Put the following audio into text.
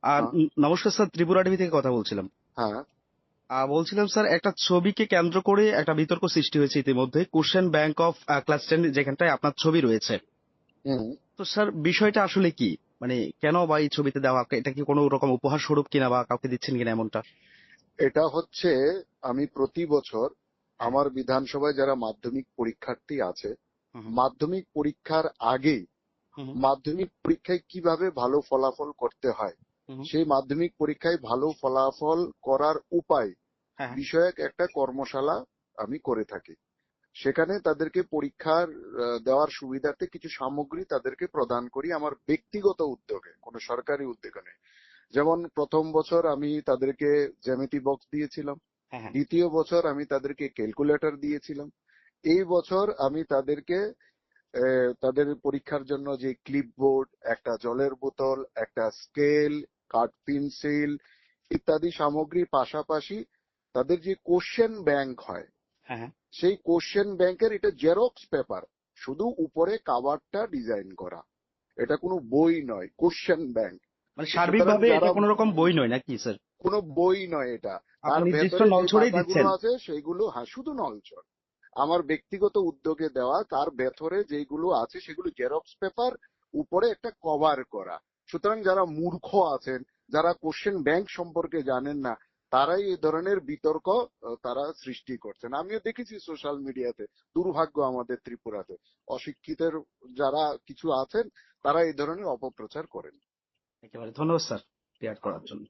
হ্যাঁ, নমস্কার sir, Tripura TV থেকে কথা বলছিলাম। হ্যাঁ, বলছিলাম স্যার, একটা ছবিকে কেন্দ্র করে একটা বিতর্ক সৃষ্টি হয়েছে ইতিমধ্যে, কোশ্চেন ব্যাংক অফ ক্লাস 10, যেখানটায় আপনার ছবি রয়েছে। হুম। তো স্যার, বিষয়টা আসলে কি? মানে কেন বা এই ছবিতে দেওয়া, এটা কি কোনো রকম উপহার স্বরূপ কিনা বা কাউকে দিচ্ছেন কিনা এমনটা? এটা হচ্ছে, আমি প্রতি বছর হ্যাঁ। আমার বিধানসভায় যারা মাধ্যমিক পরীক্ষার্থী আছে, হুম, মাধ্যমিক পরীক্ষার আগেই হুম, মাধ্যমিক পরীক্ষায় কিভাবে ভালো ফলাফল করতে হয়, হুম, হুম। সেই মাধ্যমিক পরীক্ষায় ভালো ফলাফল করার উপায় হ্যাঁ, হ্যাঁ। বিষয়ক একটা কর্মশালা আমি করে থাকি। সেখানে তাদেরকে পরীক্ষার দেওয়ার সুবিধার্থে কিছু সামগ্রী তাদেরকে প্রদান করি আমার ব্যক্তিগত উদ্যোগে, কোনো সরকারি উদ্যোগে নেই। যেমন প্রথম বছর আমি তাদেরকে জ্যামিতি বক্স দিয়েছিলাম, হ্যাঁ, হ্যাঁ। দ্বিতীয় বছর আমি তাদেরকে ক্যালকুলেটর দিয়েছিলাম, এই বছর আমি তাদেরকে তাদের পরীক্ষার জন্য যে ক্লিপবোর্ড, একটা জলের বোতল, একটা স্কেল, কাঠ পেন্সিল ইত্যাদি সামগ্রীর পাশাপাশি তাদের যে কোশ্চেন ব্যাংক হয়, হ্যাঁ, হ্যাঁ। সেই কোশ্চেন ব্যাংকের এটা জেরক্স পেপার, শুধু উপরে কাভারটা ডিজাইন করা, এটা কোনো বই নয়, কোশ্চেন ব্যাংক। মানে সুতরাং সার্বিকভাবে এটা যারা, কোনো রকম বই নয় নাকি স্যার? কোনো বই নয় এটা, আপনি তার নির্দিষ্ট ভেতরে যে নলছড়েই পাতাগুলো দিচ্ছেন? আছে সেইগুলো, হ্যাঁ, শুধু নলছর, আমার ব্যক্তিগত উদ্যোগে দেওয়া, তার ভেতরে যেগুলো আছে সেগুলো জেরক্স পেপার, উপরে একটা কভার করা। সুতরাং যারা মূর্খ আছেন, যারা কোশ্চেন ব্যাংক সম্পর্কে জানেন না, তারাই এই ধরনের বিতর্ক তারা সৃষ্টি করছেন। আমিও দেখেছি সোশ্যাল মিডিয়াতে, দুর্ভাগ্য আমাদের ত্রিপুরাতে অশিক্ষিতের যারা কিছু আছেন, তারা এই ধরনের অপপ্রচার করেন। একেবারে ধন্যবাদ স্যার ক্লিয়ার করার জন্য।